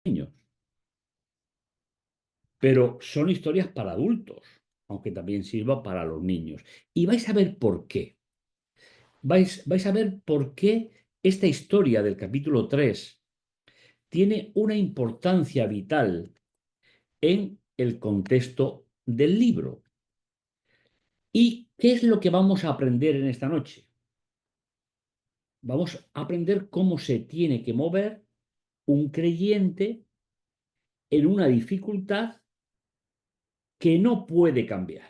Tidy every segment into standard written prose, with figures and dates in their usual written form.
niños, pero son historias para adultos, aunque también sirva para los niños. Y vais a ver por qué. Vais a ver por qué esta historia del capítulo 3 tiene una importancia vital en el contexto del libro. ¿Y qué es lo que vamos a aprender en esta noche? Vamos a aprender cómo se tiene que mover un creyente en una dificultad que no puede cambiar.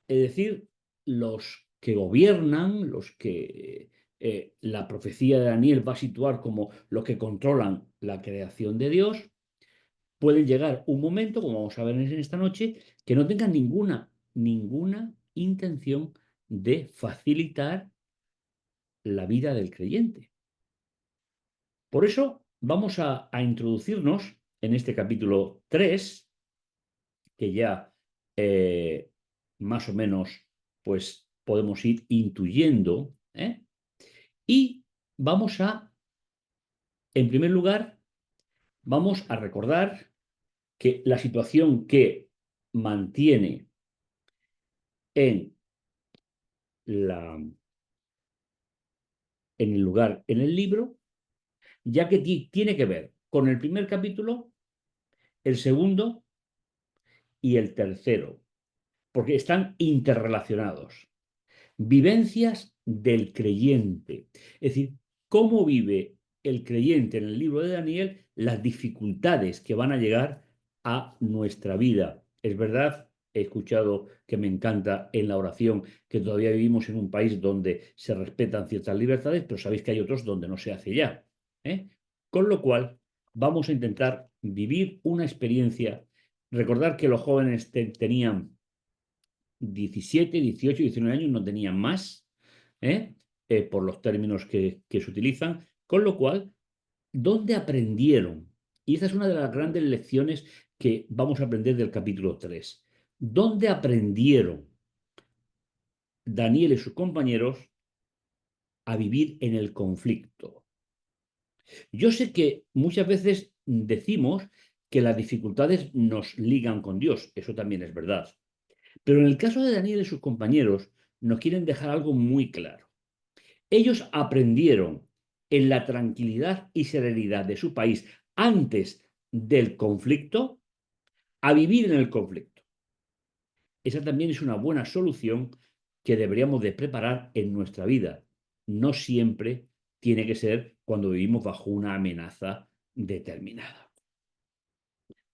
Es decir, los que gobiernan, los que la profecía de Daniel va a situar como los que controlan la creación de Dios, pueden llegar un momento, como vamos a ver en esta noche, que no tengan ninguna intención de facilitar la vida del creyente. Por eso vamos a introducirnos en este capítulo 3, que ya más o menos pues podemos ir intuyendo, y vamos en primer lugar, vamos a recordar que la situación que mantiene en, la, en el lugar en el libro, ya que tiene que ver con el primer capítulo, el segundo y el tercero, porque están interrelacionados. Vivencias del creyente. Es decir, cómo vive el creyente en el libro de Daniel las dificultades que van a llegar a nuestra vida. Es verdad, he escuchado que me encanta en la oración que todavía vivimos en un país donde se respetan ciertas libertades, pero sabéis que hay otros donde no se hace ya. ¿eh? Con lo cual, vamos a intentar vivir una experiencia. Recordar que los jóvenes tenían 17, 18, 19 años, no tenían más, ¿eh? Por los términos que se utilizan, con lo cual, ¿dónde aprendieron? Y esa es una de las grandes lecciones que vamos a aprender del capítulo 3. ¿Dónde aprendieron Daniel y sus compañeros a vivir en el conflicto? Yo sé que muchas veces decimos que las dificultades nos ligan con Dios, eso también es verdad. Pero en el caso de Daniel y sus compañeros, nos quieren dejar algo muy claro. Ellos aprendieron en la tranquilidad y serenidad de su país antes del conflicto a vivir en el conflicto. Esa también es una buena solución que deberíamos de preparar en nuestra vida. No siempre tiene que ser cuando vivimos bajo una amenaza determinada.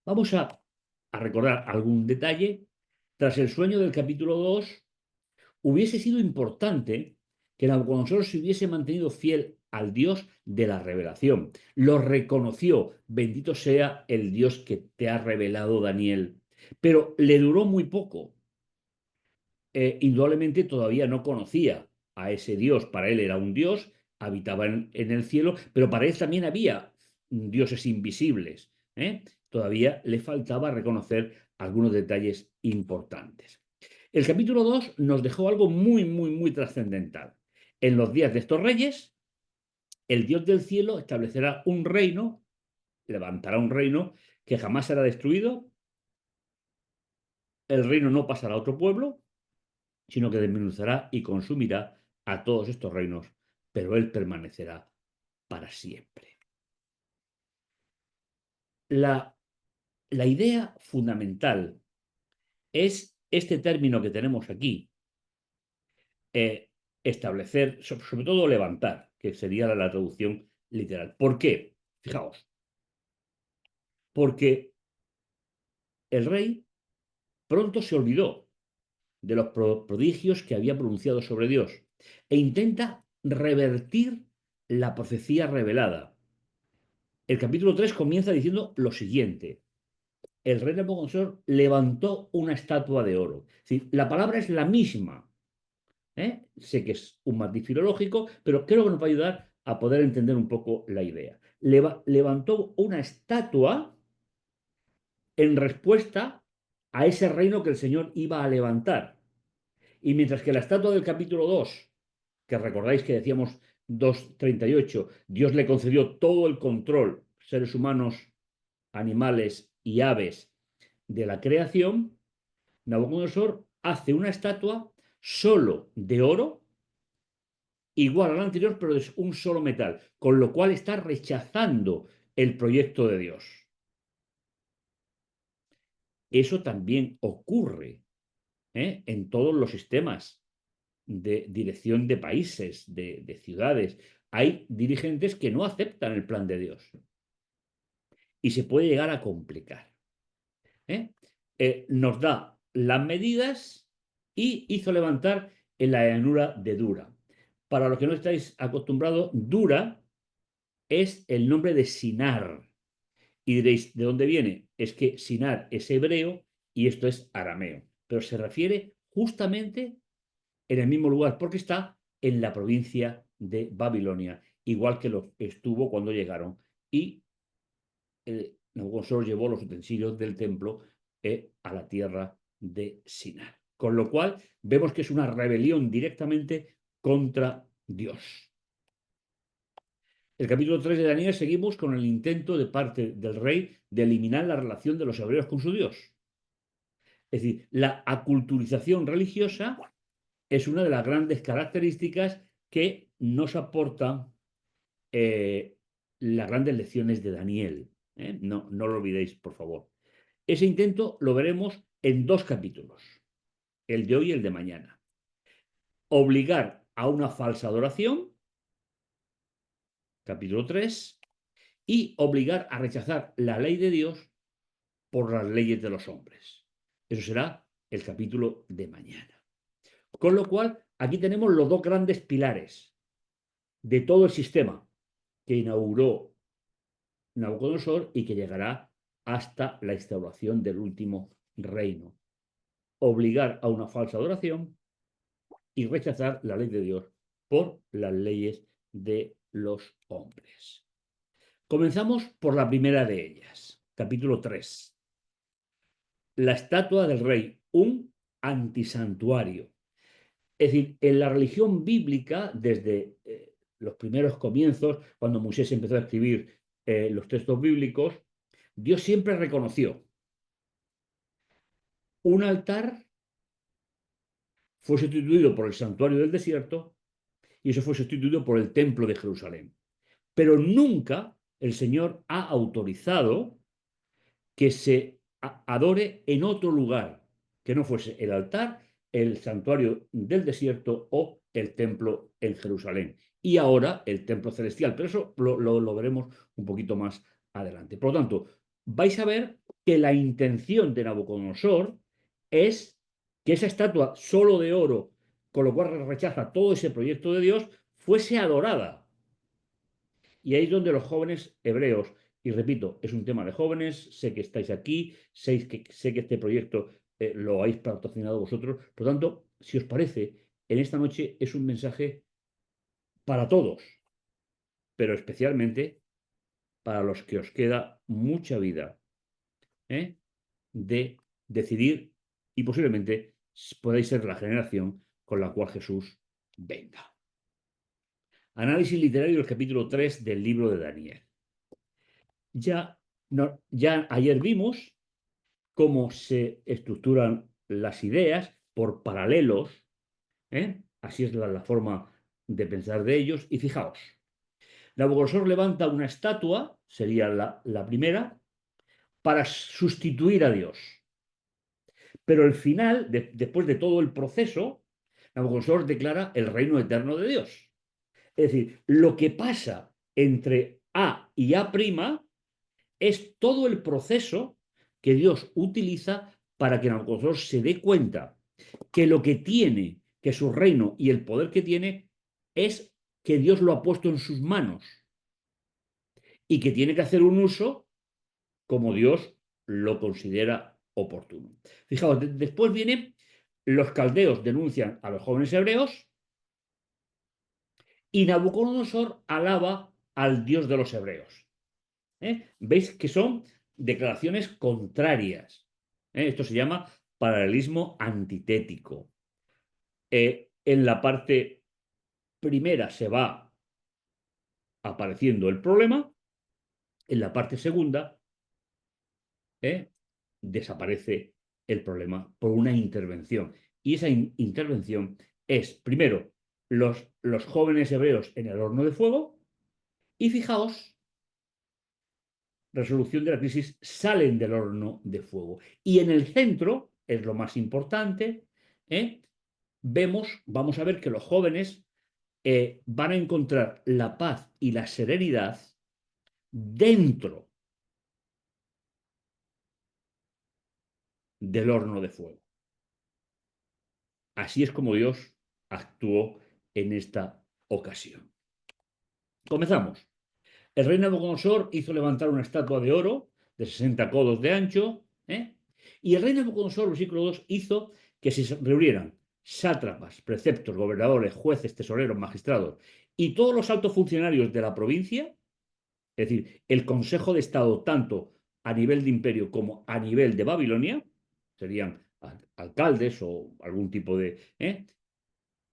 Vamos a recordar algún detalle. Tras el sueño del capítulo 2, hubiese sido importante que Nabucodonosor se hubiese mantenido fiel al Dios de la revelación. Lo reconoció, bendito sea el Dios que te ha revelado Daniel. Pero le duró muy poco. Indudablemente todavía no conocía a ese Dios. Para él era un Dios, habitaba en el cielo, pero para él también había dioses invisibles. Todavía le faltaba reconocer algunos detalles importantes. El capítulo 2 nos dejó algo muy, muy, muy trascendental. En los días de estos reyes, el Dios del cielo establecerá un reino, levantará un reino que jamás será destruido. El reino no pasará a otro pueblo, sino que desmenuzará y consumirá a todos estos reinos, pero él permanecerá para siempre. La, la idea fundamental es este término que tenemos aquí, establecer, sobre todo levantar, que sería la traducción literal. ¿Por qué? Fijaos, porque el rey pronto se olvidó de los prodigios que había pronunciado sobre Dios e intenta revertir la profecía revelada. El capítulo 3 comienza diciendo lo siguiente. El rey Nabucodonosor levantó una estatua de oro. Es decir, la palabra es la misma. Sé que es un matiz filológico, pero creo que nos va a ayudar a poder entender un poco la idea. Levantó una estatua en respuesta a ese reino que el Señor iba a levantar. Y mientras que la estatua del capítulo 2, que recordáis que decíamos 2:38, Dios le concedió todo el control seres humanos, animales y aves de la creación, Nabucodonosor hace una estatua solo de oro, igual a la anterior, pero de un solo metal, con lo cual está rechazando el proyecto de Dios. Eso también ocurre en todos los sistemas de dirección de países, de ciudades. Hay dirigentes que no aceptan el plan de Dios y se puede llegar a complicar. ¿eh? Nos da las medidas y hizo levantar en la llanura de Dura. Para los que no estáis acostumbrados, Dura es el nombre de Sinar. Y diréis, ¿de dónde viene? Es que Sinar es hebreo y esto es arameo. Pero se refiere justamente en el mismo lugar porque está en la provincia de Babilonia, igual que lo estuvo cuando llegaron. Y Nabucodonosor llevó los utensilios del templo a la tierra de Sinar. Con lo cual vemos que es una rebelión directamente contra Dios. El capítulo 3 de Daniel seguimos con el intento de parte del rey de eliminar la relación de los hebreos con su Dios. Es decir, la aculturización religiosa es una de las grandes características que nos aportan las grandes lecciones de Daniel. No lo olvidéis, por favor. Ese intento lo veremos en 2 capítulos, el de hoy y el de mañana. Obligar a una falsa adoración, capítulo 3, y obligar a rechazar la ley de Dios por las leyes de los hombres. Eso será el capítulo de mañana. Con lo cual, aquí tenemos los 2 grandes pilares de todo el sistema que inauguró Nabucodonosor y que llegará hasta la instauración del último reino. Obligar a una falsa adoración y rechazar la ley de Dios por las leyes de los hombres. Comenzamos por la primera de ellas, capítulo 3. La estatua del rey, un antisantuario. Es decir, en la religión bíblica, desde los primeros comienzos, cuando Moisés empezó a escribir los textos bíblicos, Dios siempre reconoció un altar, fue sustituido por el santuario del desierto y eso fue sustituido por el templo de Jerusalén. Pero nunca el Señor ha autorizado que se adore en otro lugar, que no fuese el altar, el santuario del desierto o el templo en Jerusalén. Y ahora el templo celestial, pero eso lo veremos un poquito más adelante. Por lo tanto, vais a ver que la intención de Nabucodonosor es que esa estatua solo de oro, con lo cual rechaza todo ese proyecto de Dios, fuese adorada. Y ahí es donde los jóvenes hebreos, y repito, es un tema de jóvenes, sé que estáis aquí, sé que este proyecto lo habéis patrocinado vosotros, por lo tanto, si os parece, en esta noche es un mensaje para todos, pero especialmente para los que os queda mucha vida de decidir y posiblemente podáis ser la generación con la cual Jesús venga. Análisis literario del capítulo 3 del libro de Daniel. Ya ayer vimos cómo se estructuran las ideas por paralelos, así es la forma de pensar de ellos, y fijaos, Nabucodonosor levanta una estatua, sería la primera, para sustituir a Dios. Pero al final, después de todo el proceso, Nabucodonosor declara el reino eterno de Dios. Es decir, lo que pasa entre A y A' es todo el proceso que Dios utiliza para que Nabucodonosor se dé cuenta que lo que tiene, que su reino y el poder que tiene, es que Dios lo ha puesto en sus manos y que tiene que hacer un uso como Dios lo considera oportuno. Fijaos, después vienen los caldeos denuncian a los jóvenes hebreos y Nabucodonosor alaba al Dios de los hebreos. ¿Veis que son declaraciones contrarias? Esto se llama paralelismo antitético. En la parte primera se va apareciendo el problema En la parte segunda, ¿eh? desaparece el problema por una intervención. Y esa intervención es, primero, los jóvenes hebreos en el horno de fuego, y fijaos, resolución de la crisis, salen del horno de fuego. Y en el centro, es lo más importante, ¿eh? Vamos a ver que los jóvenes van a encontrar la paz y la serenidad dentro del horno de fuego. Así es como Dios actuó en esta ocasión. Comenzamos. El rey Nabucodonosor hizo levantar una estatua de oro de 60 codos de ancho, y el rey Nabucodonosor, versículo 2, hizo que se reunieran sátrapas, preceptos, gobernadores, jueces, tesoreros, magistrados y todos los altos funcionarios de la provincia, es decir, el Consejo de Estado, tanto a nivel de imperio como a nivel de Babilonia, serían alcaldes o algún tipo de,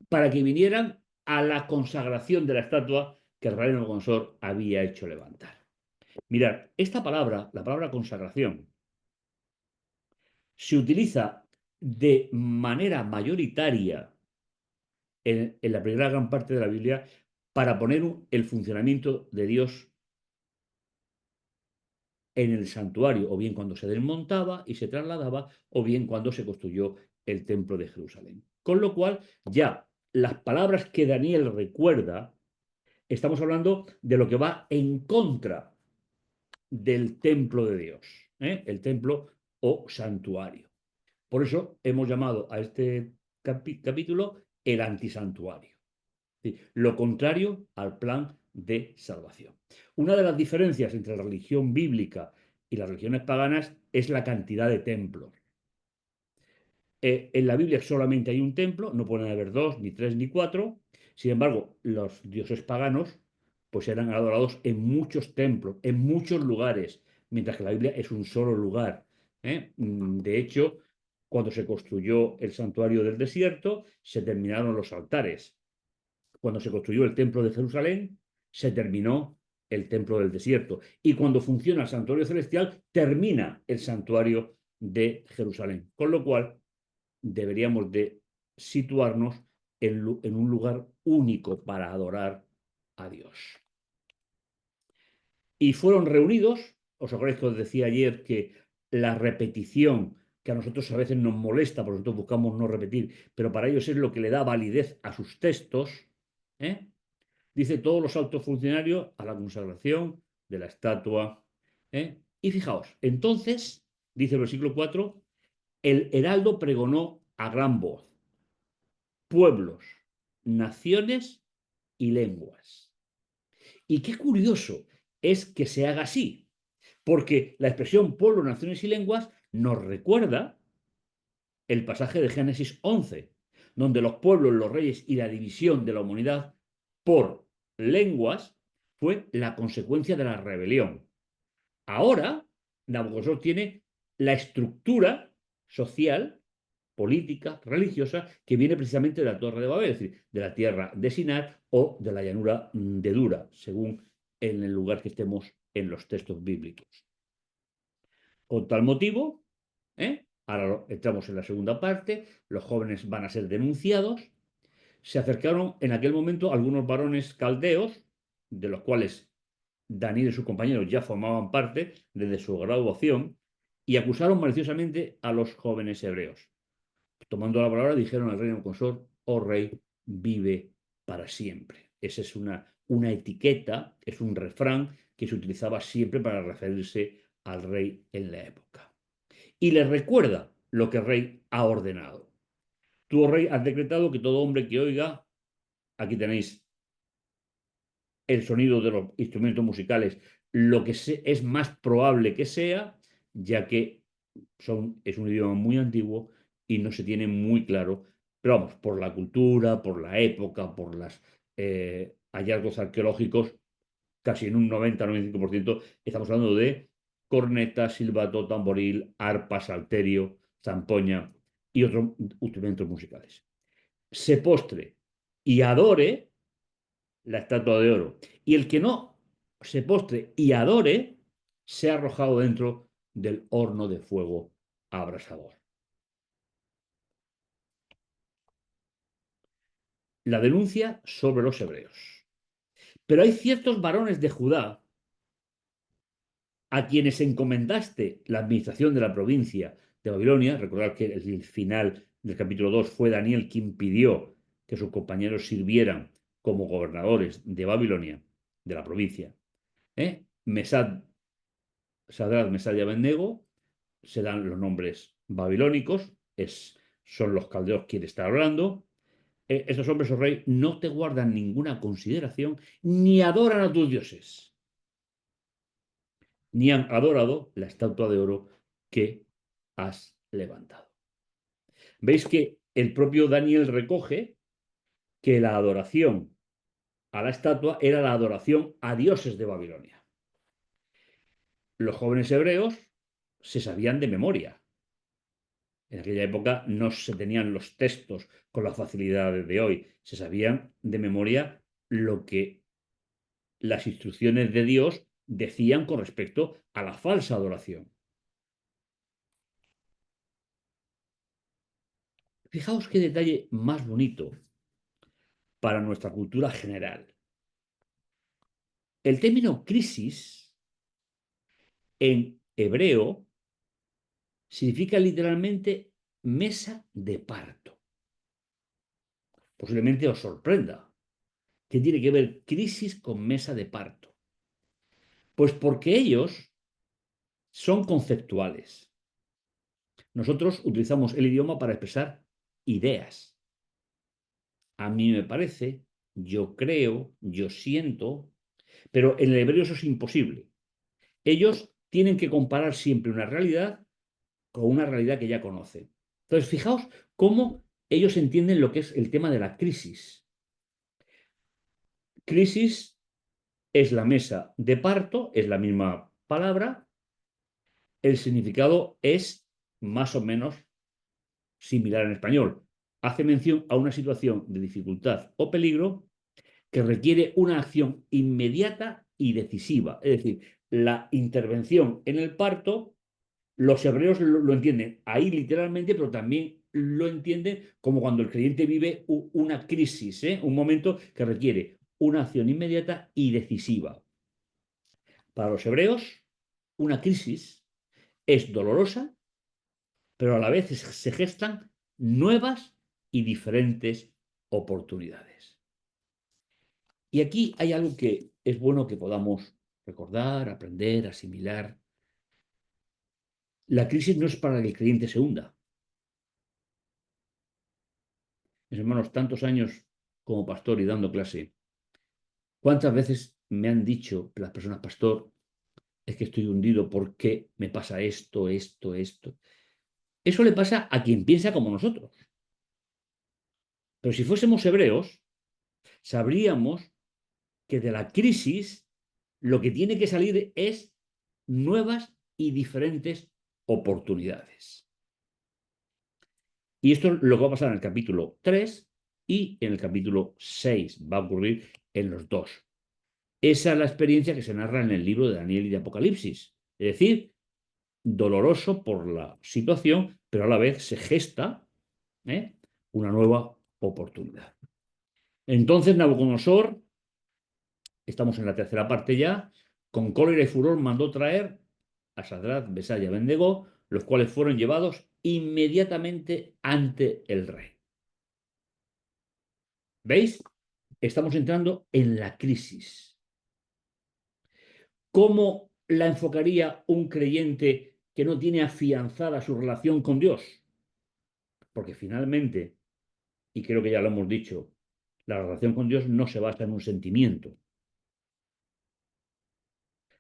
para que vinieran a la consagración de la estatua que el rey Nabucodonosor había hecho levantar. Mirad, esta palabra, la palabra consagración, se utiliza de manera mayoritaria en la primera gran parte de la Biblia para poner el funcionamiento de Dios en el santuario, o bien cuando se desmontaba y se trasladaba, o bien cuando se construyó el templo de Jerusalén. Con lo cual, ya las palabras que Daniel recuerda, estamos hablando de lo que va en contra del templo de Dios, el templo o santuario. Por eso hemos llamado a este capítulo el antisantuario, es decir, lo contrario al plan de salvación. Una de las diferencias entre la religión bíblica y las religiones paganas es la cantidad de templos. En la Biblia solamente hay un templo, no pueden haber dos, ni tres, ni cuatro. Sin embargo, los dioses paganos pues eran adorados en muchos templos, en muchos lugares, mientras que la Biblia es un solo lugar. De hecho, cuando se construyó el santuario del desierto, se terminaron los altares. Cuando se construyó el templo de Jerusalén, se terminó el templo del desierto. Y cuando funciona el santuario celestial, termina el santuario de Jerusalén. Con lo cual, deberíamos de situarnos en un lugar único para adorar a Dios. Y fueron reunidos, os acordáis que os decía ayer que la repetición, que a nosotros a veces nos molesta, porque nosotros buscamos no repetir, pero para ellos es lo que le da validez a sus textos, dice todos los altos funcionarios a la consagración de la estatua. Y fijaos, entonces, dice el versículo 4, el heraldo pregonó a gran voz: pueblos, naciones y lenguas. Y qué curioso es que se haga así, porque la expresión pueblos, naciones y lenguas nos recuerda el pasaje de Génesis 11, donde los pueblos, los reyes y la división de la humanidad por lenguas fue la consecuencia de la rebelión. Ahora, Nabucodonosor tiene la estructura social, política, religiosa, que viene precisamente de la Torre de Babel, es decir, de la tierra de Sinar o de la llanura de Dura, según en el lugar que estemos en los textos bíblicos. Con tal motivo, ahora entramos en la segunda parte, los jóvenes van a ser denunciados. Se acercaron en aquel momento algunos varones caldeos, de los cuales Daniel y sus compañeros ya formaban parte desde su graduación, y acusaron maliciosamente a los jóvenes hebreos. Tomando la palabra, dijeron al rey Nabucodonosor: oh rey, vive para siempre. Esa es una etiqueta, es un refrán que se utilizaba siempre para referirse al rey en la época. Y le recuerda lo que el rey ha ordenado. Tú, oh rey, has decretado que todo hombre que oiga, aquí tenéis el sonido de los instrumentos musicales, lo que es más probable que sea, ya que es un idioma muy antiguo y no se tiene muy claro, pero vamos, por la cultura, por la época, por los hallazgos arqueológicos, casi en un 90-95% estamos hablando de corneta, silbato, tamboril, arpa, salterio, zampoña y otros instrumentos musicales. Se postre y adore la estatua de oro. Y el que no se postre y adore, sea arrojado dentro del horno de fuego abrasador. La denuncia sobre los hebreos. Pero hay ciertos varones de Judá a quienes encomendaste la administración de la provincia de Babilonia. Recordad que el final del capítulo 2 fue Daniel quien pidió que sus compañeros sirvieran como gobernadores de Babilonia, de la provincia. Mesad, Sadrach, Mesad y Abednego se dan los nombres babilónicos, son los caldeos quienes están hablando. Estos hombres, oh rey, no te guardan ninguna consideración ni adoran a tus dioses, ni han adorado la estatua de oro que has levantado. Veis que el propio Daniel recoge que la adoración a la estatua era la adoración a dioses de Babilonia. Los jóvenes hebreos se sabían de memoria. En aquella época no se tenían los textos con la facilidad de hoy. Se sabían de memoria lo que las instrucciones de Dios decían con respecto a la falsa adoración. Fijaos qué detalle más bonito para nuestra cultura general. El término crisis en hebreo significa literalmente mesa de parto. Posiblemente os sorprenda. ¿Qué tiene que ver crisis con mesa de parto? Pues porque ellos son conceptuales. Nosotros utilizamos el idioma para expresar ideas. A mí me parece, yo creo, yo siento, pero en el hebreo eso es imposible. Ellos tienen que comparar siempre una realidad con una realidad que ya conocen. Entonces, fijaos cómo ellos entienden lo que es el tema de la crisis. Crisis es la mesa de parto, es la misma palabra, el significado es más o menos similar en español. Hace mención a una situación de dificultad o peligro que requiere una acción inmediata y decisiva. Es decir, la intervención en el parto, los hebreos lo entienden ahí literalmente, pero también lo entienden como cuando el creyente vive una crisis, un momento que requiere una acción inmediata y decisiva. Para los hebreos, una crisis es dolorosa, pero a la vez se gestan nuevas y diferentes oportunidades. Y aquí hay algo que es bueno que podamos recordar, aprender, asimilar. La crisis no es para que el creyente se hunda. Mis hermanos, tantos años como pastor y dando clase, ¿cuántas veces me han dicho las personas, pastor, es que estoy hundido, ¿por qué me pasa esto, esto, esto? Eso le pasa a quien piensa como nosotros. Pero si fuésemos hebreos, sabríamos que de la crisis lo que tiene que salir es nuevas y diferentes oportunidades. Y esto es lo que va a pasar en el capítulo 3 y en el capítulo 6. Va a ocurrir en los dos. Esa es la experiencia que se narra en el libro de Daniel y de Apocalipsis. Es decir, doloroso por la situación, pero a la vez se gesta una nueva oportunidad. Entonces Nabucodonosor, estamos en la tercera parte ya, con cólera y furor mandó traer a Sadrach, Mesach y Abednego, los cuales fueron llevados inmediatamente ante el rey. ¿Veis? Estamos entrando en la crisis. ¿Cómo la enfocaría un creyente que no tiene afianzada su relación con Dios? Porque finalmente, y creo que ya lo hemos dicho, la relación con Dios no se basa en un sentimiento.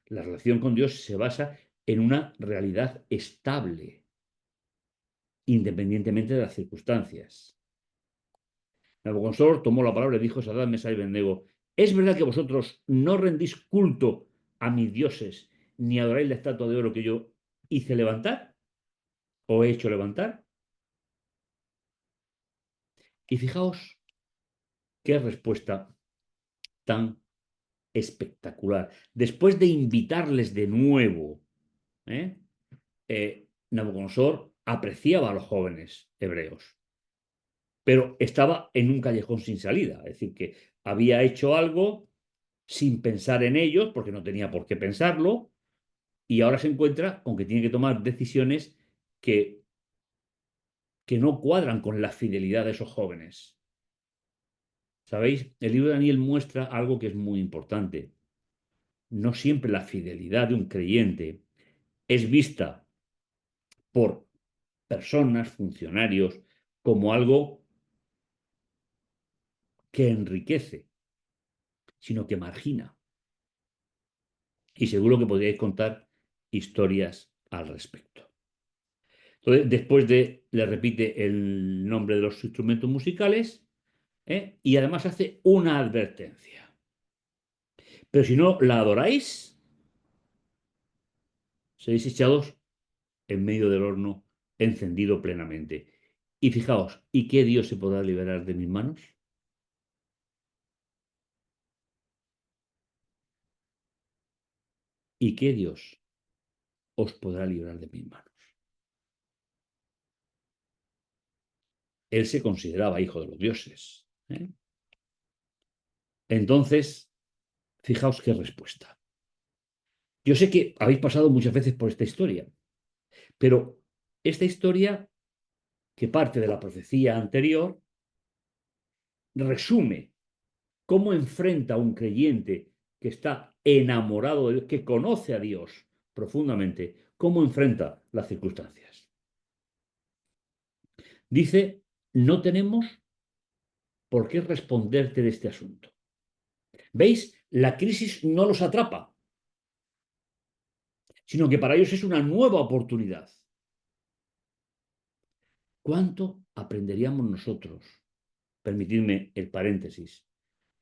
La relación con Dios se basa en una realidad estable, independientemente de las circunstancias. Nabucodonosor tomó la palabra y dijo a Sadrach, Mesach y Abednego: ¿es verdad que vosotros no rendís culto a mis dioses, ni adoráis la estatua de oro que yo hice levantar, o he hecho levantar? Y fijaos qué respuesta tan espectacular. Después de invitarles de nuevo, ¿eh? Nabucodonosor apreciaba a los jóvenes hebreos, pero estaba en un callejón sin salida. Es decir, que había hecho algo sin pensar en ellos, porque no tenía por qué pensarlo, y ahora se encuentra con que tiene que tomar decisiones que, que no cuadran con la fidelidad de esos jóvenes. ¿Sabéis? El libro de Daniel muestra algo que es muy importante. No siempre la fidelidad de un creyente es vista por personas, funcionarios, como algo que enriquece, sino que margina. Y seguro que podríais contar historias al respecto. Entonces, después le repite el nombre de los instrumentos musicales, y además hace una advertencia. Pero si no la adoráis, seréis echados en medio del horno encendido plenamente. Y fijaos, ¿y qué Dios se podrá liberar de mis manos? ¿Y qué Dios os podrá librar de mis manos? Él se consideraba hijo de los dioses. Entonces, fijaos qué respuesta. Yo sé que habéis pasado muchas veces por esta historia, pero esta historia, que parte de la profecía anterior, resume cómo enfrenta un creyente que está enamorado de Dios, que conoce a Dios profundamente, cómo enfrenta las circunstancias. Dice, no tenemos por qué responderte de este asunto. ¿Veis? La crisis no los atrapa, sino que para ellos es una nueva oportunidad. ¿Cuánto aprenderíamos nosotros? Permitidme el paréntesis.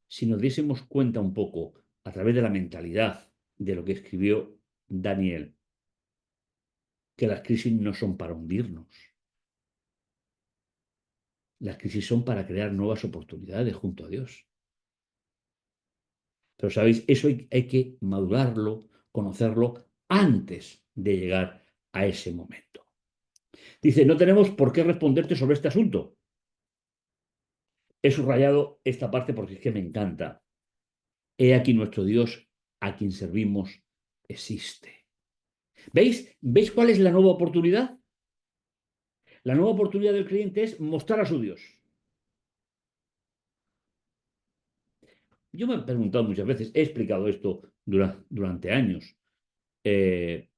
Si nos diésemos cuenta un poco a través de la mentalidad de lo que escribió Daniel, que las crisis no son para hundirnos, las crisis son para crear nuevas oportunidades junto a Dios. Pero sabéis, eso hay que madurarlo, conocerlo antes de llegar a ese momento. Dice, no tenemos por qué responderte sobre este asunto. He subrayado esta parte porque es que me encanta. He aquí nuestro Dios, a quien servimos, existe. ¿Veis? ¿Veis cuál es la nueva oportunidad? La nueva oportunidad del creyente es mostrar a su Dios. Yo me he preguntado muchas veces, he explicado esto durante años. eh,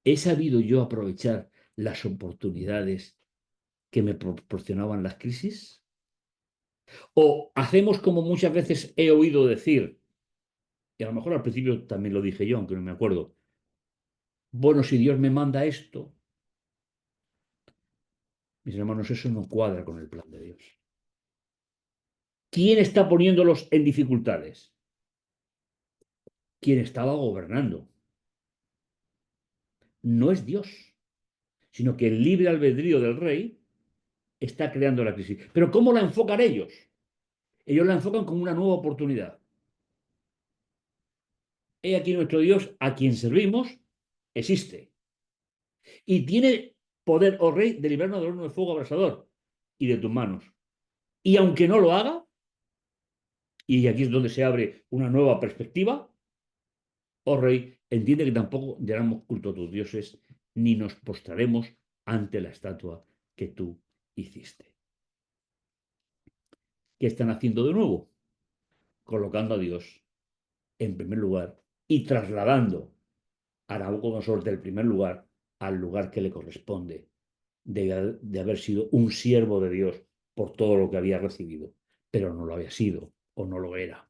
¿He sabido yo aprovechar las oportunidades que me proporcionaban las crisis? ¿O hacemos como muchas veces he oído decir, y a lo mejor al principio también lo dije yo, aunque no me acuerdo, bueno, si Dios me manda esto, mis hermanos, eso no cuadra con el plan de Dios. ¿Quién está poniéndolos en dificultades? ¿Quién estaba gobernando? No es Dios, sino que el libre albedrío del rey está creando la crisis. Pero ¿cómo la enfocan ellos? Ellos la enfocan como una nueva oportunidad. He aquí nuestro Dios, a quien servimos, existe. Y tiene poder, oh rey, de librarnos del horno de fuego abrasador y de tus manos. Y aunque no lo haga, y aquí es donde se abre una nueva perspectiva, oh rey, entiende que tampoco daremos culto a tus dioses, ni nos postraremos ante la estatua que tú hiciste. ¿Qué están haciendo de nuevo? Colocando a Dios en primer lugar y trasladando a Nabucodonosor del primer lugar al lugar que le corresponde, de haber sido un siervo de Dios por todo lo que había recibido, pero no lo había sido o no lo era.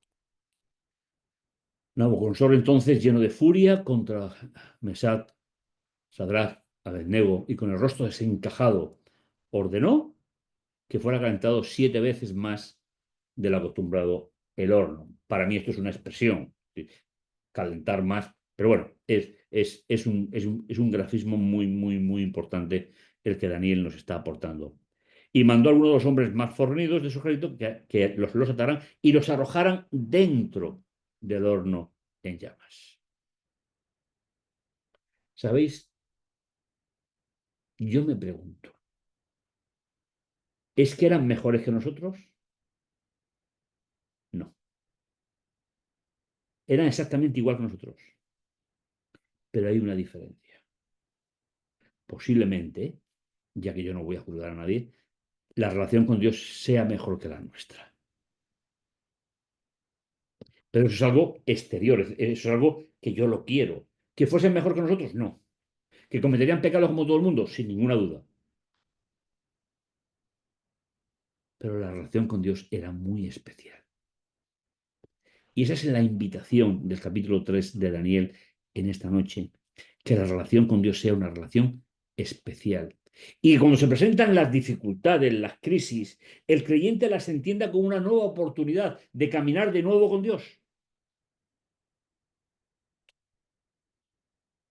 Nabucodonosor entonces, lleno de furia contra Mesac, Sadrach, Abednego y con el rostro desencajado, ordenó que fuera calentado 7 veces más del acostumbrado el horno. Para mí esto es una expresión, calentar más, pero bueno, es un grafismo muy, muy, muy importante el que Daniel nos está aportando. y mandó a algunos de los hombres más fornidos de su ejército que los ataran y los arrojaran dentro del horno en llamas. ¿Sabéis? Yo me pregunto, ¿es que eran mejores que nosotros? No, eran exactamente igual que nosotros, pero hay una diferencia. Posiblemente, ya que yo no voy a juzgar a nadie, la relación con Dios sea mejor que la nuestra. Pero eso es algo exterior, eso es algo que yo lo quiero. ¿Que fuesen mejor que nosotros? No. ¿Que cometerían pecados como todo el mundo? Sin ninguna duda. Pero la relación con Dios era muy especial. Y esa es la invitación del capítulo 3 de Daniel en esta noche, que la relación con Dios sea una relación especial. Y cuando se presentan las dificultades, las crisis, el creyente las entienda como una nueva oportunidad de caminar de nuevo con Dios.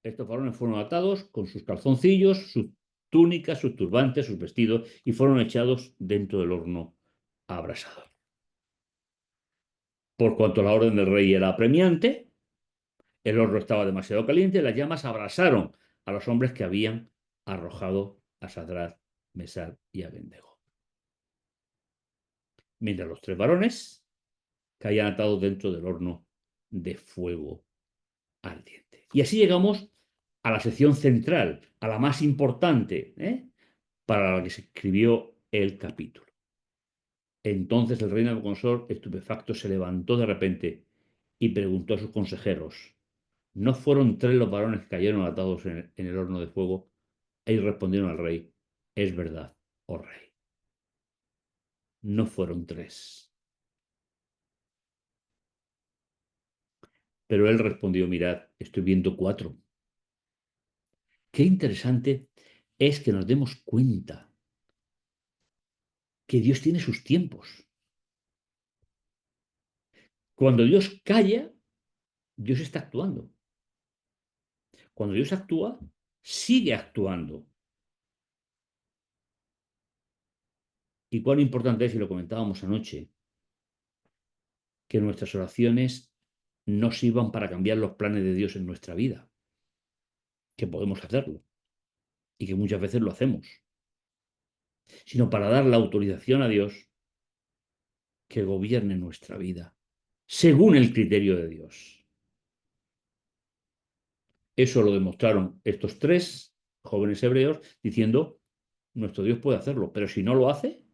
Estos varones fueron atados con sus calzoncillos, sus túnicas, sus turbantes, sus vestidos y fueron echados dentro del horno abrasador. Por cuanto la orden del rey era apremiante, el horno estaba demasiado caliente, las llamas abrasaron a los hombres que habían arrojado a Sadrat, Mesar y Abednego. Mientras los tres varones caían atados dentro del horno de fuego ardiente. Y así llegamos a la sección central, a la más importante, para la que se escribió el capítulo. Entonces el rey Nabucodonosor, estupefacto, se levantó de repente y preguntó a sus consejeros: ¿no fueron tres los varones que cayeron atados en el horno de fuego? Ellos respondieron al rey: es verdad, oh rey. No fueron tres. Pero él respondió: mirad, estoy viendo cuatro. Qué interesante es que nos demos cuenta que Dios tiene sus tiempos. Cuando Dios calla, Dios está actuando. Cuando Dios actúa, sigue actuando. Y cuán importante es, y lo comentábamos anoche, que nuestras oraciones no sirvan para cambiar los planes de Dios en nuestra vida, que podemos hacerlo y que muchas veces lo hacemos, sino para dar la autorización a Dios que gobierne nuestra vida, según el criterio de Dios. Eso lo demostraron estos tres jóvenes hebreos diciendo: nuestro Dios puede hacerlo, pero si no lo hace,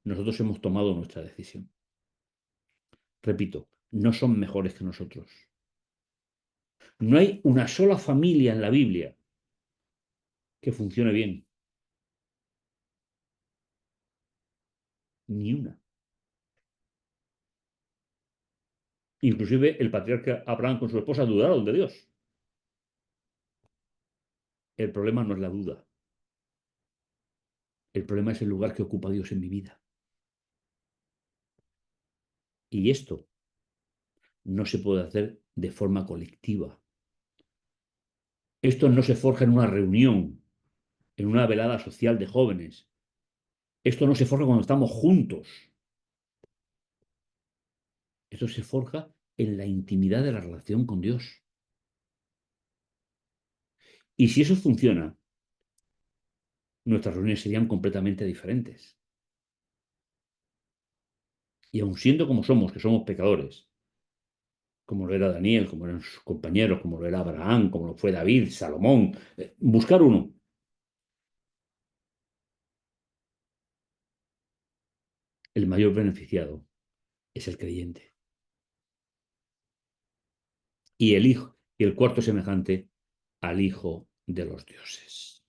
nosotros hemos tomado nuestra decisión. Repito, no son mejores que nosotros. No hay una sola familia en la Biblia que funcione bien. Ni una. Inclusive el patriarca Abraham con su esposa dudaron de Dios. El problema no es la duda. El problema es el lugar que ocupa Dios en mi vida. Y esto no se puede hacer de forma colectiva. Esto no se forja en una reunión, en una velada social de jóvenes. Esto no se forja cuando estamos juntos. Esto se forja en la intimidad de la relación con Dios. Y si eso funciona, nuestras reuniones serían completamente diferentes. Y aun siendo como somos, que somos pecadores, como lo era Daniel, como eran sus compañeros, como lo era Abraham, como lo fue David, Salomón, buscar uno. El mayor beneficiado es el creyente. Y el hijo, y el cuarto semejante al hijo de los dioses.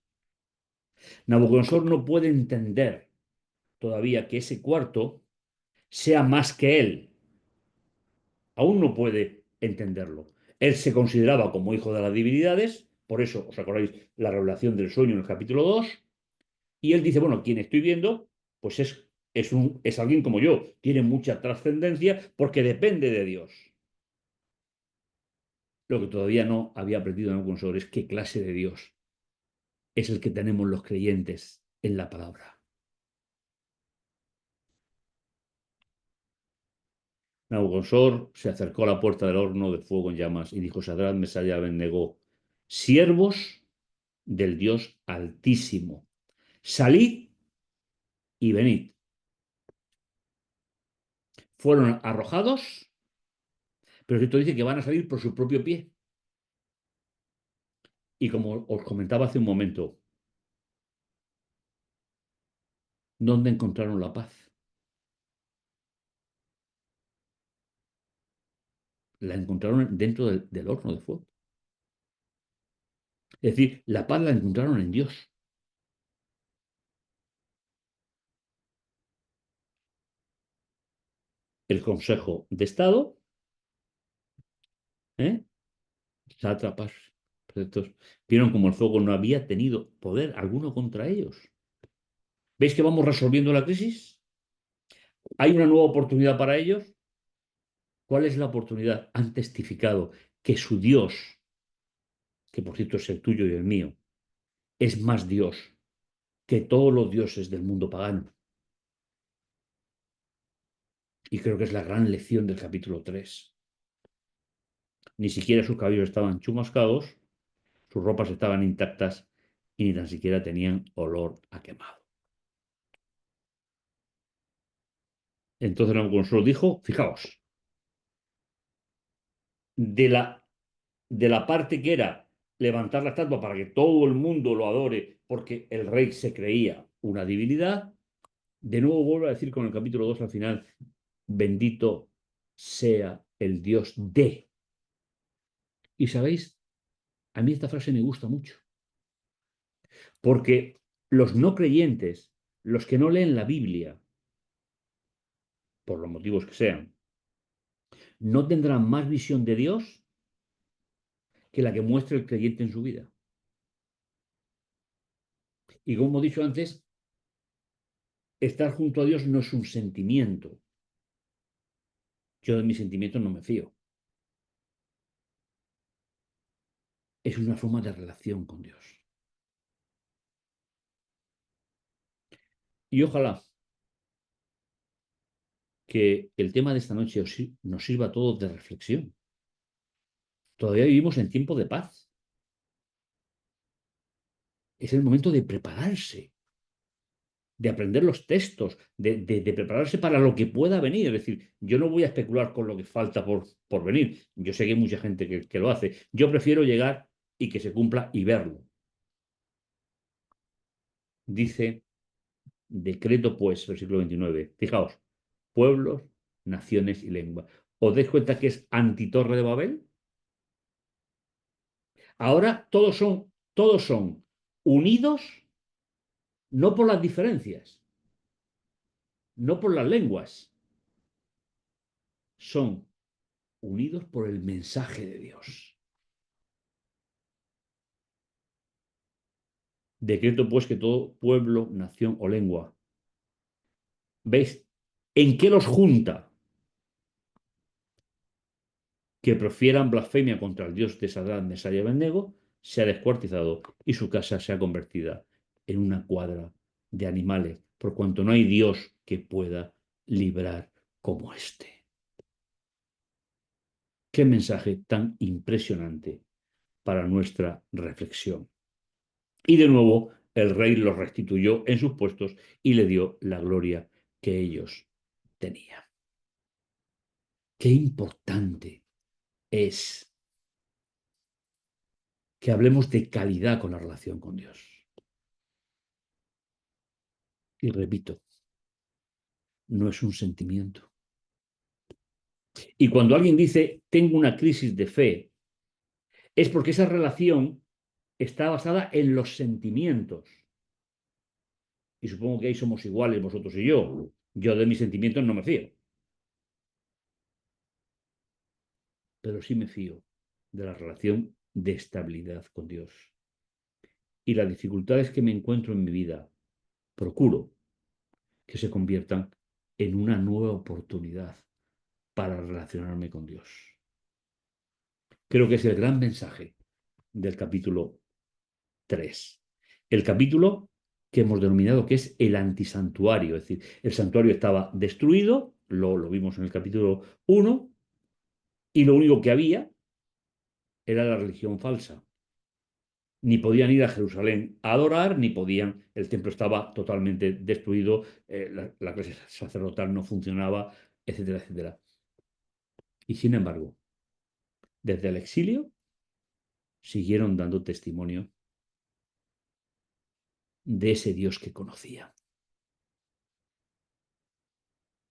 Nabucodonosor no puede entender todavía que ese cuarto sea más que él. Aún no puede entenderlo. Él se consideraba como hijo de las divinidades, por eso os acordáis la revelación del sueño en el capítulo 2, y él dice: bueno, quien estoy viendo, pues es alguien como yo, tiene mucha trascendencia porque depende de Dios. Lo que todavía no había aprendido en algunos es qué clase de Dios es el que tenemos los creyentes en la palabra. Nabucodonosor se acercó a la puerta del horno de fuego en llamas y dijo: Sadrach, Mesach y Abed-Nego, siervos del Dios Altísimo, salid y venid. Fueron arrojados, pero esto dice que van a salir por su propio pie. Y como os comentaba hace un momento, ¿dónde encontraron la paz? La encontraron dentro del horno de fuego. Es decir, la paz la encontraron en Dios. El Consejo de Estado, ¿eh? Sátrapas, prefectos, vieron como el fuego no había tenido poder alguno contra ellos. ¿Veis que vamos resolviendo la crisis? ¿Hay una nueva oportunidad para ellos? ¿Cuál es la oportunidad? Han testificado que su Dios, que por cierto es el tuyo y el mío, es más Dios que todos los dioses del mundo pagano. Y creo que es la gran lección del capítulo 3. Ni siquiera sus cabellos estaban chumascados, sus ropas estaban intactas y ni tan siquiera tenían olor a quemado. Entonces Nabucodonosor dijo: fijaos, de la, de la parte que era levantar la estatua para que todo el mundo lo adore porque el rey se creía una divinidad, de nuevo vuelvo a decir con el capítulo 2 al final: bendito sea el Dios de. Y sabéis, a mí esta frase me gusta mucho, porque los no creyentes, los que no leen la Biblia, por los motivos que sean, no tendrán más visión de Dios que la que muestra el creyente en su vida. Y como he dicho antes, estar junto a Dios no es un sentimiento. Yo de mis sentimientos no me fío. Es una forma de relación con Dios. Y ojalá que el tema de esta noche nos sirva a todos de reflexión. Todavía vivimos en tiempo de paz. Es el momento de prepararse, de aprender los textos, de prepararse para lo que pueda venir. Es decir, yo no voy a especular con lo que falta por venir. Yo sé que hay mucha gente que lo hace. Yo prefiero llegar y que se cumpla y verlo. Dice, decreto pues, versículo 29. Fijaos, pueblos, naciones y lengua. ¿Os dais cuenta que es antitorre de Babel? Ahora todos son unidos no por las diferencias, no por las lenguas, son unidos por el mensaje de Dios. Decreto pues que todo pueblo, nación o lengua, ¿veis en qué los junta? Que profieran blasfemia contra el Dios de Sadrach, Mesach y Abed-Nego, se ha descuartizado y su casa se ha convertida en una cuadra de animales, por cuanto no hay Dios que pueda librar como este. Qué mensaje tan impresionante para nuestra reflexión. Y de nuevo el rey los restituyó en sus puestos y le dio la gloria que ellos tenían. Qué importante es que hablemos de calidad con la relación con Dios. Y repito, no es un sentimiento. Y cuando alguien dice, tengo una crisis de fe, es porque esa relación está basada en los sentimientos. Y supongo que ahí somos iguales vosotros y yo. Yo de mis sentimientos no me fío. Pero sí me fío de la relación de estabilidad con Dios. Y las dificultades que me encuentro en mi vida, procuro que se conviertan en una nueva oportunidad para relacionarme con Dios. Creo que es el gran mensaje del capítulo 3. El capítulo que hemos denominado que es el antisantuario, es decir, el santuario estaba destruido lo vimos en el capítulo 1, y lo único que había era la religión falsa. Ni podían ir a Jerusalén a adorar, ni podían, el templo estaba totalmente destruido, la clase sacerdotal no funcionaba, etcétera, etcétera. Y sin embargo, desde el exilio siguieron dando testimonio de ese Dios que conocía.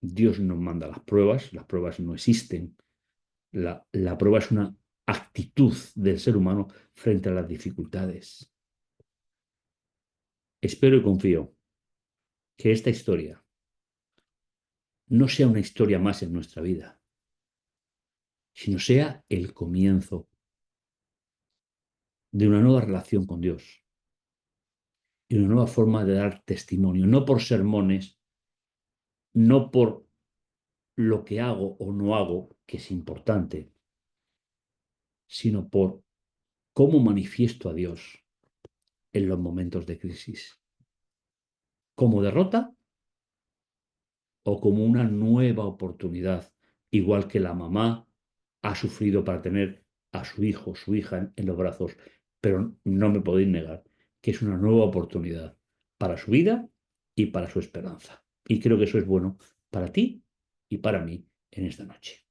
Dios nos manda las pruebas no existen. La prueba es una actitud del ser humano frente a las dificultades. Espero y confío que esta historia no sea una historia más en nuestra vida, sino sea el comienzo de una nueva relación con Dios y una nueva forma de dar testimonio, no por sermones, no por lo que hago o no hago, que es importante, sino por cómo manifiesto a Dios en los momentos de crisis, como derrota o como una nueva oportunidad, igual que la mamá ha sufrido para tener a su hijo, su hija en los brazos, pero no me podéis negar que es una nueva oportunidad para su vida y para su esperanza. Y creo que eso es bueno para ti y para mí en esta noche.